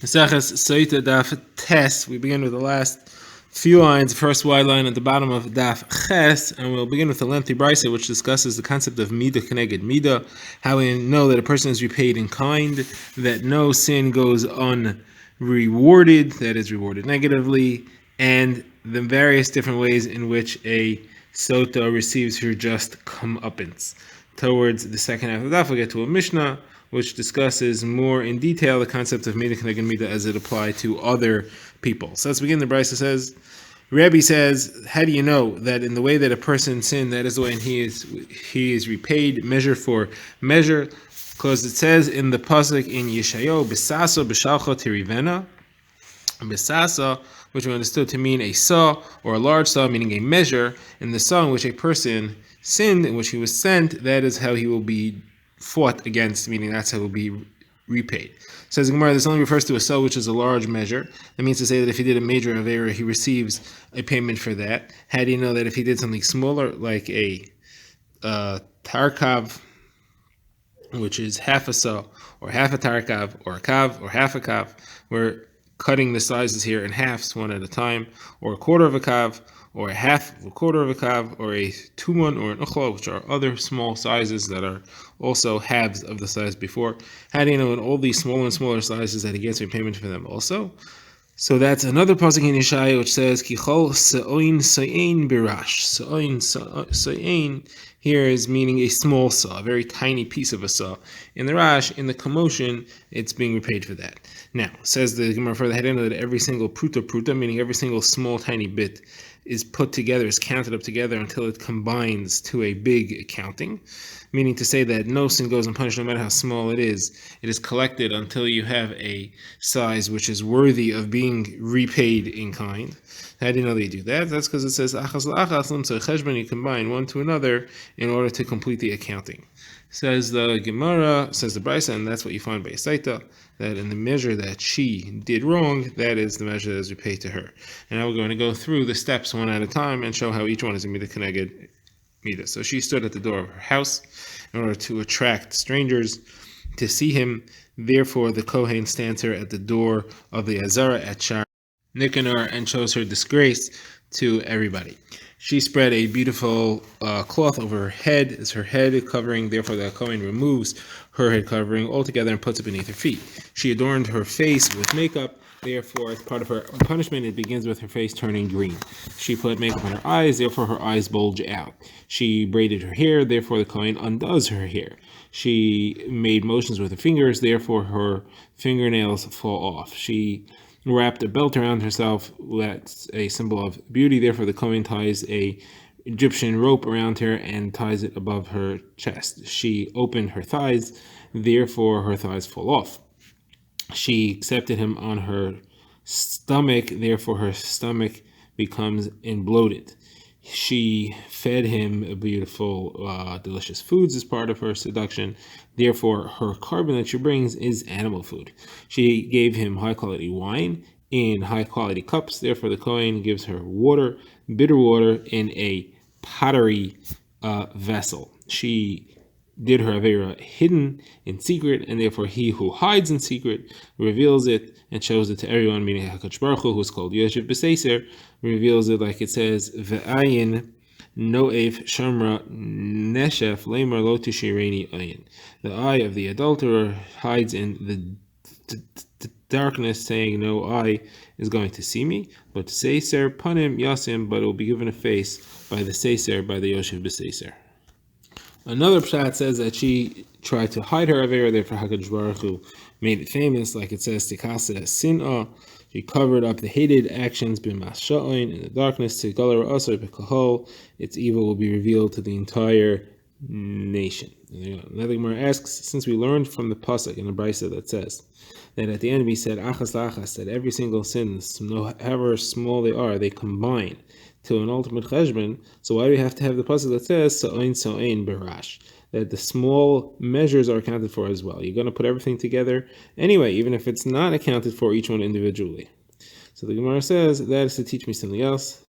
Sotah Daf Tes. We begin with the last few lines, the first wide line at the bottom of Daf Ches, and we'll begin with a lengthy brisa which discusses the concept of Mida Keneged Mida, how we know that a person is repaid in kind, that no sin goes unrewarded, that is rewarded negatively, and the various different ways in which a Sotah receives her just comeuppance. Towards the second half of the Daf, we'll get to a Mishnah which discusses more in detail the concept of Mida Keneged Mida as it applied to other people. So let's begin. The Brisa says, Rabbi says, how do you know that in the way that a person sinned, that is the way he is repaid, measure for measure? Because it says in the pasuk in Yeshayahu, B'sasa b'shalcha tirivena, B'sasa, which we understood to mean a saw or a large saw, meaning a measure, in the saw in which a person sinned, in which he was sent, that is how he will be fought against, meaning that's how it will be repaid. Says the Gemara, this only refers to a saw, which is a large measure. That means to say that if he did a major avera, he receives a payment for that. How do you know that if he did something smaller, like a tarkav, which is half a saw, or half a tarkav, or a kav, or half a kav, we're cutting the sizes here in halves, one at a time, or a quarter of a kav, or a half of a quarter of a kav, or a tuman, or an uchla, which are other small sizes that are also halves of the size before. How do you know in all these smaller and smaller sizes that he gets a payment for them also? So that's another pasuk in Yeshayahu which says, Kichol sa'oin sa'ein birash. Sa'oin sa'ein here is meaning a small saw, a very tiny piece of a saw. In the Rash, in the commotion, it's being repaid for that. Now, says the Gemara further, I know that every single pruta, meaning every single small tiny bit, is put together, is counted up together until it combines to a big accounting, meaning to say that no sin goes unpunished no matter how small it is collected until you have a size which is worthy of being repaid in kind. How do you know they do that? That's because it says achas la'achas limtzoi cheshbon, you combine one to another in order to complete the accounting. Says the Gemara, says the Brisa, and that's what you find by Sotah, that in the measure that she did wrong, that is the measure that is repaid to her. And now we're going to go through the steps one at a time and show how each one is a Mida Keneged Mida. So she stood at the door of her house in order to attract strangers to see him. Therefore, the Kohen stands her at the door of the Azara at Shar Nicanor and shows her disgrace to everybody. She spread a beautiful cloth over her head as her head covering. Therefore, the Kohen removes her head covering altogether and puts it beneath her feet. She adorned her face with makeup. Therefore, as part of her punishment, it begins with her face turning green. She put makeup on her eyes. Therefore, her eyes bulge out. She braided her hair. Therefore, the Kohen undoes her hair. She made motions with her fingers. Therefore, her fingernails fall off. She wrapped a belt around herself. That's a symbol of beauty. Therefore, the Kohen ties a Egyptian rope around her and ties it above her chest. She opened her thighs. Therefore, her thighs fall off. She accepted him on her stomach. Therefore, her stomach becomes bloated. She fed him beautiful, delicious foods as part of her seduction. Therefore, her carbon that she brings is animal food. She gave him high-quality wine in high-quality cups. Therefore, the Kohen gives her water, bitter water, in a pottery vessel. She did her avera hidden in secret, and therefore he who hides in secret reveals it and shows it to everyone, meaning HaKadosh Baruch Hu, who is called Yoshev B'Seiser, reveals it like it says, Ve'ayin no'ef shamra neshef lemar lo tishireni ayin. The eye of the adulterer hides in the darkness, saying, no eye is going to see me, but Seiser panim yasim, but it will be given a face by the Seiser, by the Yoshev B'Seiser. Another pshat says that she tried to hide her avera, therefore HaKadosh Baruch Hu made it famous, like it says, Tikasa sin'ah. She covered up the hated actions b'mas sha'oin, in the darkness, to galar asar b'kahol. Its evil will be revealed to the entire nation. Another Gemara asks, since we learned from the pasuk in the Brisa that says that at the end we said achas lachas, that every single sin, however small they are, they combine to an ultimate cheshbon. So why do we have to have the pasuk that says sa'oin barash, that the small measures are accounted for as well? You're going to put everything together anyway, even if it's not accounted for each one individually. So the Gemara says that is to teach me something else,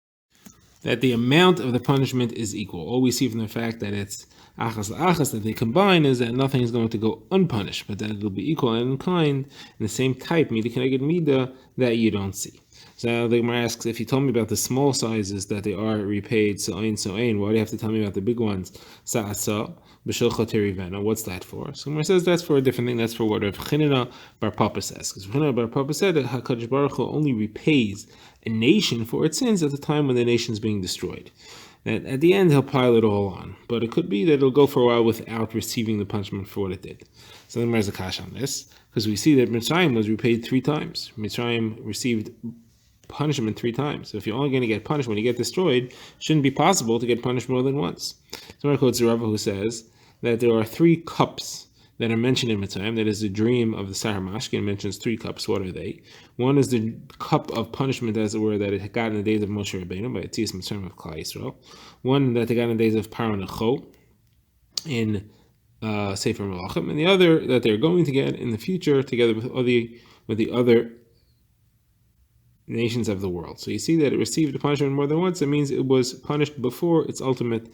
that the amount of the punishment is equal. All we see from the fact that it's achas la'achas, that they combine, is that nothing is going to go unpunished, but that it'll be equal and in kind, in the same type, mida keneged mida, that you don't see. So the Gemara asks, if you told me about the small sizes that they are repaid, so ein, why do you have to tell me about the big ones? Sa'asa, b'shilcha terivena. What's that for? So Gemara says that's for a different thing. That's for what Rav Chanina bar Papa says. Because Rav Chanina bar Papa said that HaKadosh Baruch Hu only repays a nation for its sins at the time when the nation is being destroyed. And at the end, he'll pile it all on. But it could be that it'll go for a while without receiving the punishment for what it did. So then there's a kash on this, because we see that Mitzrayim was repaid 3 times. Mitzrayim received punishment 3 times. So if you're only going to get punished when you get destroyed, it shouldn't be possible to get punished more than once. So I quote Rava, who says that there are 3 cups that are mentioned in Mitzrayim. That is the dream of the Sar Mashkin. Mentions 3 cups. What are they? One is the cup of punishment, as it were, that it got in the days of Moshe Rabbeinu by Etzias Mitzrayim of Klal Yisrael. One that they got in the days of Paro Necho in Sefer Melachim, and the other that they're going to get in the future together with the other nations of the world. So you see that it received a punishment more than once. It means it was punished before its ultimate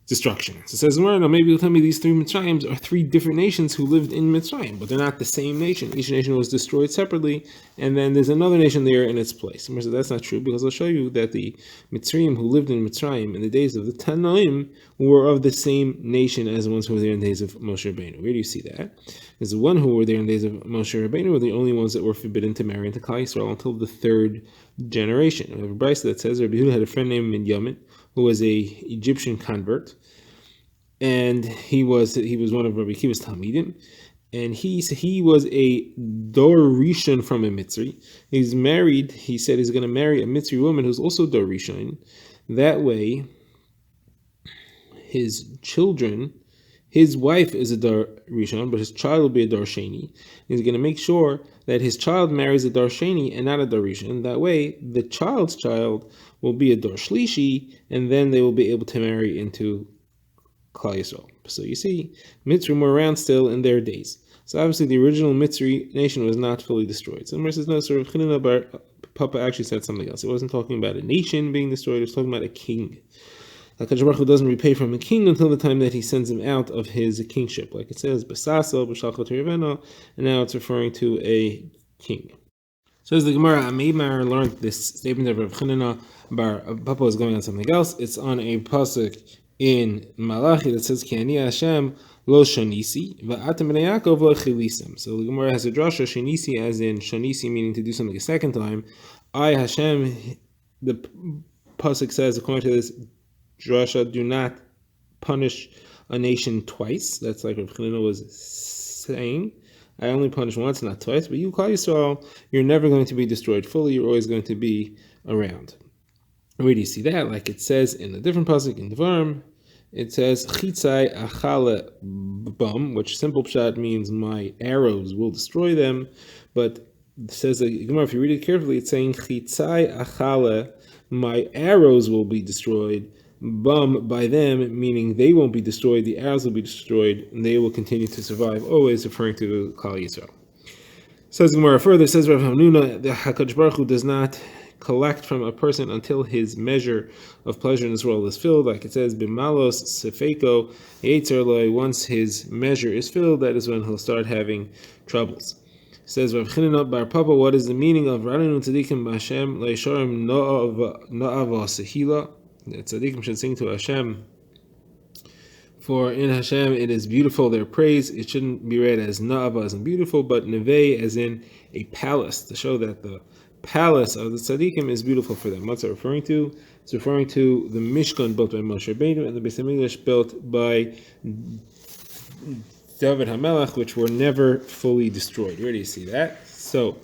destruction. So it says, well, no, maybe you'll tell me these 3 Mitzrayims are 3 different nations who lived in Mitzrayim, but they're not the same nation. Each nation was destroyed separately, and then there's another nation there in its place. And so that's not true, because I'll show you that the Mitzrayim who lived in Mitzrayim in the days of the Tanaim were of the same nation as the ones who were there in the days of Moshe Rabbeinu. Where do you see that? Because the one who were there in the days of Moshe Rabbeinu were the only ones that were forbidden to marry into Klal Yisrael until the 3rd generation. We have a brisa that says Rabbi Yehuda had a friend named Minyamin, who was a Egyptian convert, and he was one of Rabbi Akiva's Talmidim, and he was a Dor Rishon from a Mitzri. He's married. He said he's going to marry a Mitzri woman who's also Dor Rishon. That way, his children, his wife is a Dor Rishon, but his child will be a Dor Sheni. He's going to make sure that his child marries a Dor Sheni and not a Dor Rishon. That way, the child's child will be a Dor Shlishi, and then they will be able to marry into Klal Yisrael. So you see, Mitzrayim were around still in their days. So obviously the original Mitzri nation was not fully destroyed. So Mercer says, no, so Rav Chanina bar Papa actually said something else. It wasn't talking about a nation being destroyed, it was talking about a king. HaKadosh Baruch Hu doesn't repay from a king until the time that he sends him out of his kingship. Like it says, B'saso, B'shalchot Rivena, and now it's referring to a king. Says the Gemara, Amimar learned this statement of Rav Chanina bar Papa is going on something else. It's on a pasuk in Malachi that says, Ki ani Hashem lo shonisi, va'atem b'nei Yaakov lo chilisim. So the Gemara has a drasha, shonisi, as in shonisi, meaning to do something a second time. I, Hashem, the pasuk says, according to this drasha, do not punish a nation twice. That's like Rav Chanina was saying. I only punish once, not twice. But you, Klal Yisrael, you're never going to be destroyed fully. You're always going to be around. Where do you see that? Like it says in a different pasuk in Devarim, it says chitzai achale bum, which simple pshat means my arrows will destroy them, but it says that if you read it carefully, it's saying chitzai achale, my arrows will be destroyed. Bum by them, meaning they won't be destroyed. The arrows will be destroyed, and they will continue to survive. Always referring to Klal Yisrael. Says Gemara further. Says Rav Hamnuna, the HaKadosh Baruch Hu does not collect from a person until his measure of pleasure in this world is filled. Like it says, Bimalos sefeko yetzer loy. Once his measure is filled, that is when he'll start having troubles. Says Rav Chanina bar Papa, what is the meaning of Raninu tzadikim b'Hashem leishorim no'ava sehila? The tzadikim should sing to Hashem, for in Hashem it is beautiful, their praise. It shouldn't be read as na'ava as in beautiful, but nevei as in a palace, to show that the palace of the tzaddikim is beautiful for them. What's it referring to? It's referring to the Mishkan built by Moshe Rabbeinu and the Beis Hamikdash built by David HaMelech, which were never fully destroyed. Where do you see that? So,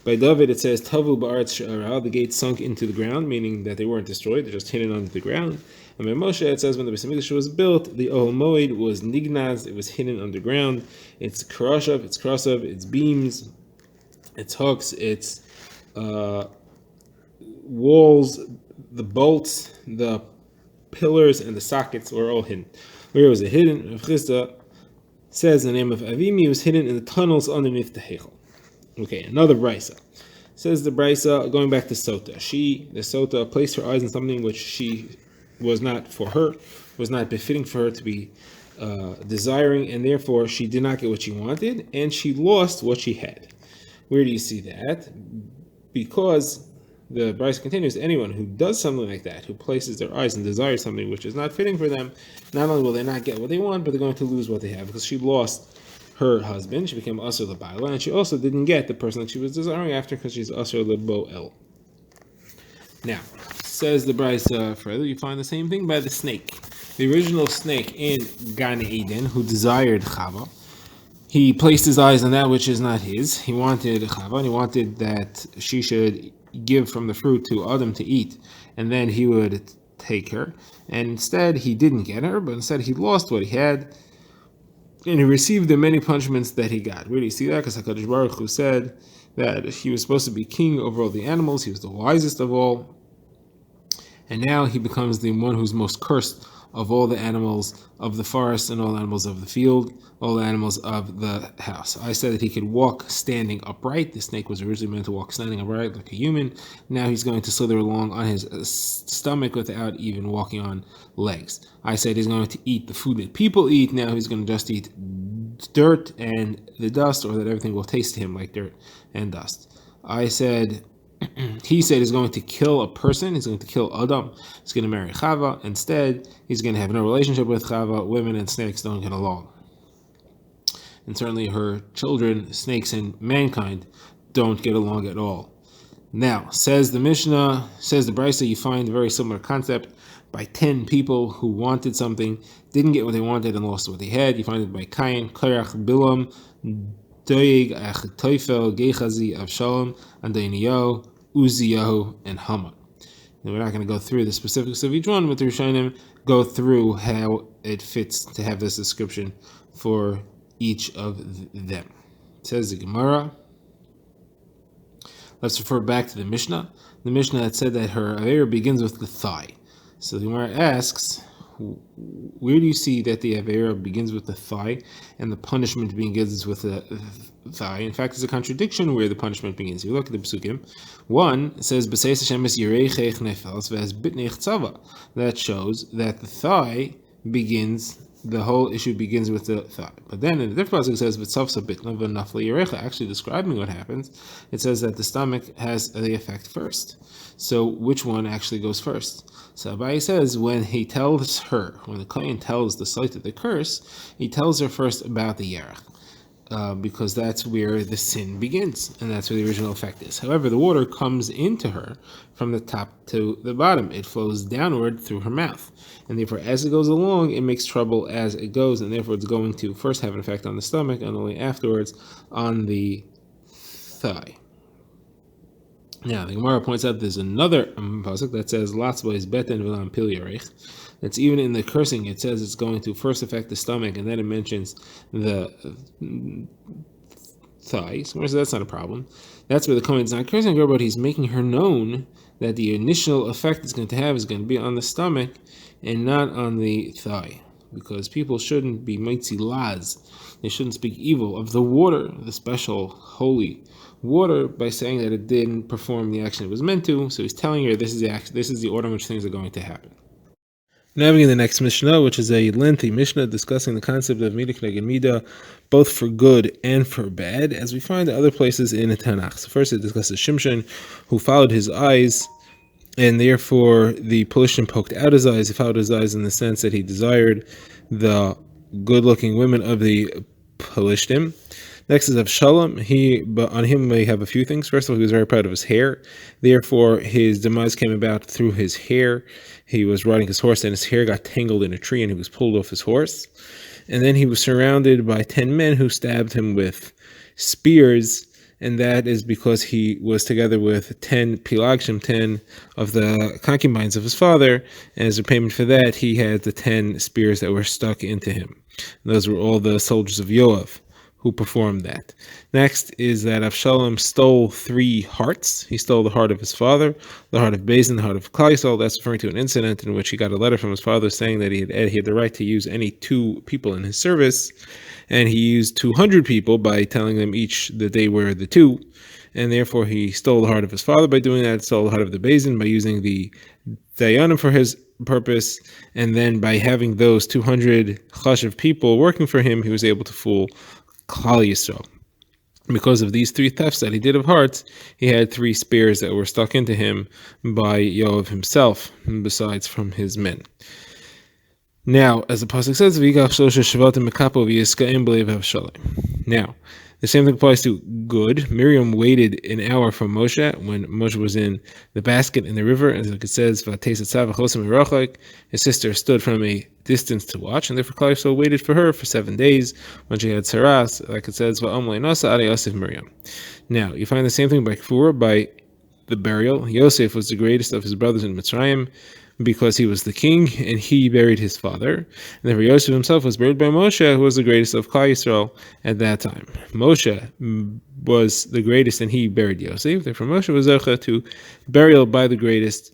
by David it says, Tavu ba'aretz she'ara, the gates sunk into the ground, meaning that they weren't destroyed, they're just hidden under the ground. And by Moshe it says, when the Beis Hamikdash was built, the Ohel Moed was nignaz, it was hidden underground. It's krashav, its beams, its hooks, its walls, the bolts, the pillars, and the sockets were all hidden. Where was it hidden? Rav Chisda says the name of Avimi was hidden in the tunnels underneath the Heichel. Okay, another brisa. Says the brisa, going back to Sotah. The Sotah, placed her eyes on something which she was not for her, was not befitting for her to be desiring, and therefore she did not get what she wanted, and she lost what she had. Where do you see that? Because the Bryce continues, anyone who does something like that, who places their eyes and desires something which is not fitting for them, not only will they not get what they want, but they're going to lose what they have, because she lost her husband, she became Asur L'Baila, and she also didn't get the person that she was desiring after, because she's Asur L'Boel. Now, says the Bryce further, you find the same thing by the snake. The original snake in Gan Eden, who desired Chava, he placed his eyes on that which is not his. He wanted Chava, and he wanted that she should give from the fruit to Adam to eat, and then he would take her. And instead, he didn't get her, but instead he lost what he had, and he received the many punishments that he got. Where do you see that? Because HaKadosh Baruch Hu said that he was supposed to be king over all the animals. He was the wisest of all. And now he becomes the one who's most cursed of all the animals of the forest and all the animals of the field, all the animals of the house. I said that he could walk standing upright. The snake was originally meant to walk standing upright like a human. Now he's going to slither along on his stomach without even walking on legs. I said he's going to eat the food that people eat. Now he's going to just eat dirt and the dust, or that everything will taste to him like dirt and dust. I said he said he's going to kill a person. He's going to kill Adam. He's going to marry Chava. Instead, he's going to have no relationship with Chava. Women and snakes don't get along. And certainly her children, snakes and mankind, don't get along at all. Now, says the Mishnah, says the Brisa, you find a very similar concept by 10 people who wanted something, didn't get what they wanted, and lost what they had. You find it by Cain, Korach, Bilam, Doeg, Achitophel, Gehazi, Avshalom, Adoniyahu, Uziyahu, and Haman. Now, we're not going to go through the specifics of each one, but the Rishonim go through how it fits to have this description for each of them. It says the Gemara. Let's refer back to the Mishnah. The Mishnah had said that her Aveira begins with the thigh. So the Gemara asks, where do you see that the Aveira begins with the thigh and the punishment begins with the thigh? In fact, it's a contradiction where the punishment begins. You look at the Pesukim. One says, that shows that the thigh begins, the whole issue begins with the thigh. But then in the different pasuk it says, actually describing what happens, it says that the stomach has the effect first. So which one actually goes first? So Abai says when he tells her, when the Kohen tells the Sotah the curse, he tells her first about the Yerach, because that's where the sin begins, and that's where the original effect is. However, the water comes into her from the top to the bottom. It flows downward through her mouth, and therefore as it goes along, it makes trouble as it goes, and therefore it's going to first have an effect on the stomach, and only afterwards on the thigh. Now, the Gemara points out there's another pasuk that says, Latzbo is beten v'lam pil yarech. That's even in the cursing, it says it's going to first affect the stomach, and then it mentions the thigh. So that's not a problem. That's where the Kohen is not cursing her, but he's making her known that the initial effect it's going to have is going to be on the stomach and not on the thigh. Because people shouldn't be mitzi laz. They shouldn't speak evil of the water, the special holy water, by saying that it didn't perform the action it was meant to. So he's telling her this is the action, this is the order in which things are going to happen. Now we begin the next Mishnah, which is a lengthy Mishnah discussing the concept of Midah K'neged Midah, both for good and for bad, as we find other places in the Tanakh. So first it discusses Shimshon, who followed his eyes, and therefore the pollution poked out his eyes. He followed his eyes in the sense that he desired the good-looking women of the Pelishtim. Next is Avshalom. But on him we have a few things. First of all, he was very proud of his hair. Therefore, his demise came about through his hair. He was riding his horse, and his hair got tangled in a tree, and he was pulled off his horse. And then he was surrounded by 10 men who stabbed him with spears, and that is because he was together with 10 pilagshim, 10 of the concubines of his father, and as a payment for that, he had the 10 spears that were stuck into him. And those were all the soldiers of Yoav who performed that. Next is that Avshalom stole 3 hearts. He stole the heart of his father, the heart of Bezin, the heart of Klal Yisrael. That's referring to an incident in which he got a letter from his father saying that he had the right to use any 2 people in his service, and he used 200 people by telling them each that they were the 2, and therefore he stole the heart of his father by doing that, stole the heart of the Bezin by using the Dayanim for his purpose, and then by having those 200 chashiv people working for him, he was able to fool Klal Yisrael. Because of these 3 thefts that he did of hearts, he had 3 spears that were stuck into him by Yoav himself, besides from his men. Now, as the pasuk says, now, the same thing applies to good. Miriam waited an hour for Moshe when Moshe was in the basket in the river, as it says, his sister stood from a distance to watch, and therefore Klal Yisrael waited for her for 7 days when she had saras, like it says, Miriam. Now, you find the same thing by Kfura, by the burial. Yosef was the greatest of his brothers in Mitzrayim, because he was the king, and he buried his father. And therefore Yosef himself was buried by Moshe, who was the greatest of Klal Yisrael at that time. Moshe was the greatest, and he buried Yosef. Therefore Moshe was zocha to burial by the greatest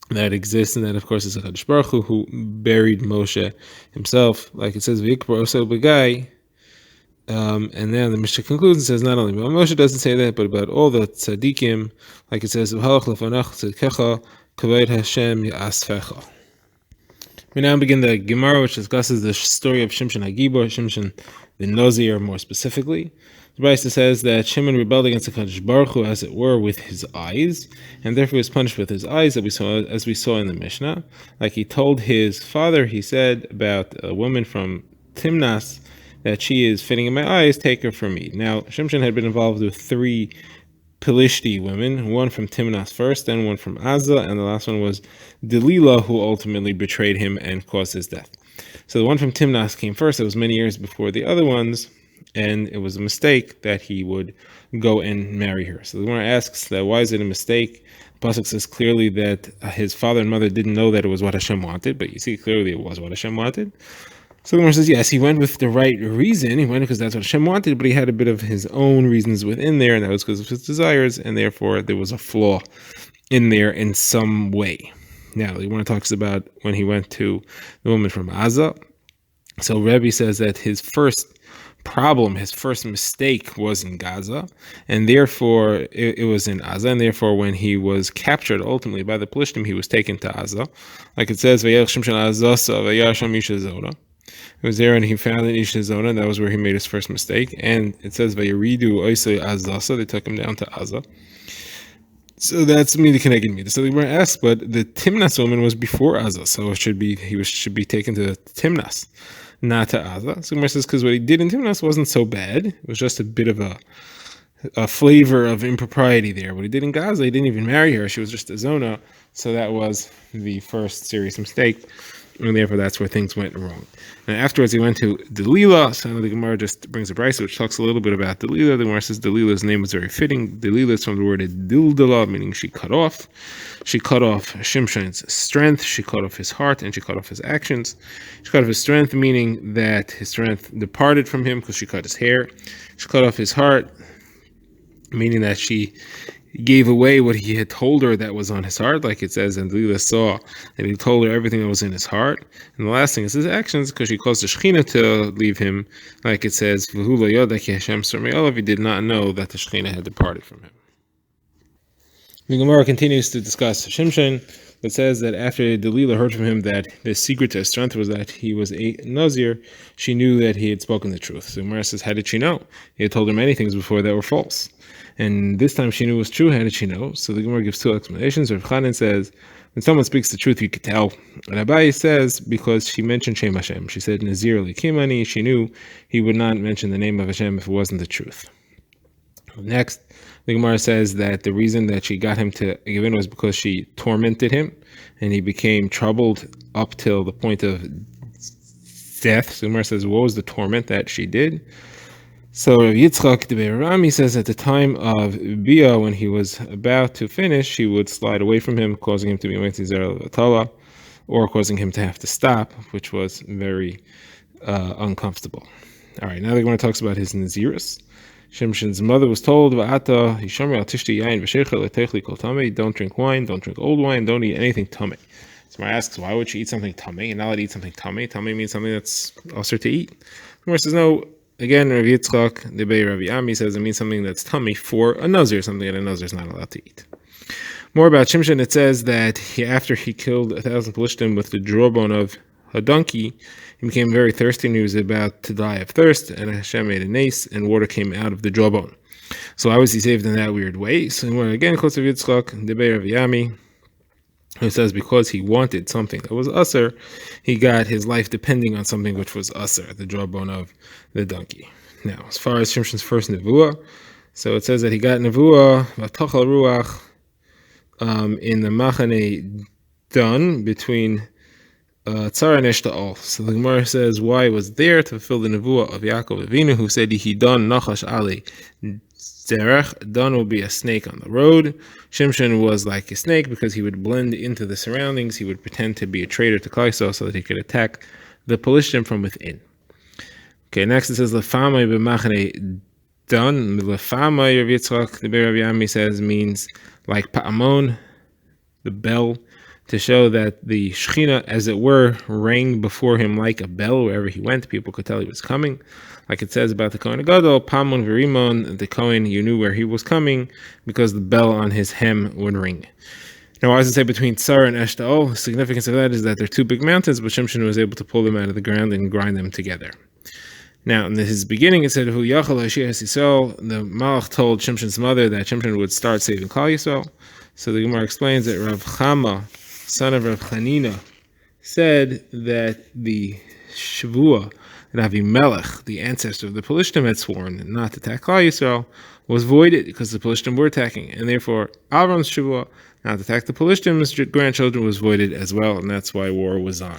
that exists, and that of course is HaKadosh Baruch Hu, who buried Moshe himself. Like it says, V'yikbar Oso B'gai. And then the Mishnah concludes and says not only about Moshe doesn't say that, but about all the tzaddikim, like it says, V'halach lefanach tzadkecha kavod Hashem ya'asfecha. We now begin the Gemara, which discusses the story of Shimshon HaGibor, Shimshon the Nazir more specifically. The Brisa says that Shimon rebelled against the HaKadosh Baruch Hu, as it were, with his eyes, and therefore was punished with his eyes, as we saw in the Mishnah. Like he told his father, he said about a woman from Timnas, that she is fitting in my eyes, take her from me. Now, Shimshon had been involved with 3 Pelishti women, one from Timnas first, then one from Azza, and the last one was Delilah, who ultimately betrayed him and caused his death. So the one from Timnas came first. It was many years before the other ones, and it was a mistake that he would go and marry her. So the Gemara asks that why is it a mistake? The pasuk says clearly that his father and mother didn't know that it was what Hashem wanted, but you see clearly it was what Hashem wanted. So the Gemara says, yes, he went with the right reason. He went because that's what Hashem wanted, but he had a bit of his own reasons within there, and that was because of his desires, and therefore there was a flaw in there in some way. Now, the Gemara talks about when he went to the woman from Azza. So Rebbe says that his first problem, his first mistake was in Gaza, and therefore it was in Azza, and therefore when he was captured ultimately by the Pelishtim, he was taken to Azza. Like it says, it was there and he found an Ish Zona, and that was where he made his first mistake. And it says, Vayiridu Oisei Azasa, they took him down to Azza. So that's me the Keneged Mida. So they were asked, but the Timnas woman was before Azza, so he should be taken to Timnas, not to Azza. So Gemara says, because what he did in Timnas wasn't so bad. It was just a bit of a flavor of impropriety there. What he did in Gaza, he didn't even marry her. She was just a Zona. So that was the first serious mistake. And therefore, that's where things went wrong. And afterwards, he went to Delilah. So the Gemara just brings a brisa which talks a little bit about Delilah. The Gemara says Delilah's name was very fitting. Delilah is from the word Dildala, meaning she cut off. She cut off Shimshon's strength. She cut off his heart, and she cut off his actions. She cut off his strength, meaning that his strength departed from him because she cut his hair. She cut off his heart, meaning that she gave away what he had told her that was on his heart, like it says, and Delilah saw, and he told her everything that was in his heart. And the last thing is his actions, because she caused the Shekhinah to leave him, like it says, he did not know that the Shekhinah had departed from him. The Gemara continues to discuss Shimshon. It says that after Delilah heard from him that the secret to his strength was that he was a Nazir, she knew that he had spoken the truth. So Gemara says, how did she know? He had told her many things before that were false. And this time she knew it was true. How did she know? So the Gemara gives 2 explanations. Rav Chanan says, when someone speaks the truth, you could tell. And Abaye says, because she mentioned Shem Hashem. She said, Nazir Likimani. She knew he would not mention the name of Hashem if it wasn't the truth. Next, the Gemara says that the reason that she got him to give in was because she tormented him, and he became troubled up till the point of death. So the Gemara says, what was the torment that she did? So Rav Yitzchak the Beirami says at the time of Bia, when he was about to finish, she would slide away from him, causing him to be Vatala, or causing him to have to stop, which was very uncomfortable. All right, now the Gemara talks about his Nazirus. Shimshon's mother was told, don't drink wine, don't drink old wine, don't eat anything tummy. So Gemara asks, why would she eat something tummy and not let eat something tummy? Tummy means something that's also to eat. Gemara says, no. Again, Rav Yitzchak, the Bei Rav Ami says it means something that's tummy for a Nazir, something that a Nazir is not allowed to eat. More about Shimshon, it says that after he killed 1,000 Pelishtim with the jawbone of a donkey, he became very thirsty and he was about to die of thirst, and Hashem made a nace and water came out of the jawbone. So why was he saved in that weird way? So again, Chutz of Yitzchak, the Be'er of Yami, who says because he wanted something that was usher, he got his life depending on something which was usher, the jawbone of the donkey. Now, as far as Shimshon's first nevuah, so it says that he got nevuah, Vatachal Ruach, in the Machane done between Tzara and Eshtaol. So the Gemara says why it was there to fulfill the nevuah of Yaakov Avinu, who said he done Nachash Ali Zerech. Done will be a snake on the road. Shimshon was like a snake because he would blend into the surroundings. He would pretend to be a traitor to Klal Yisrael so that he could attack the Pelishtim from within. Okay, next it says Lefamai b'machane done. Lefamai, Rav Yitzchak, the Be'er of Yami says, means like Pa'amon, the bell, to show that the Shechina, as it were, rang before him like a bell. Wherever he went, people could tell he was coming. Like it says about the Kohen Gadol, Pamon V'rimon, the Kohen, you knew where he was coming because the bell on his hem would ring. Now, why does it say between Tsar and Eshtaol? The significance of that is that they're two big mountains, but Shimshon was able to pull them out of the ground and grind them together. Now, in his beginning, it said, "Hu yachal Hashias Yisrael." The Malach told Shimshon's mother that Shimshon would start saving Klal Yisrael. So the Gemara explains that Rav Chama, son of Rav Chanina, said that the Shavua that Avimelech, the ancestor of the Pelishtim, had sworn not to attack Klal Yisrael, was voided because the Pelishtim were attacking, and therefore Avram's Shavua not to attack the Pelishtim's grandchildren was voided as well, and that's why war was on.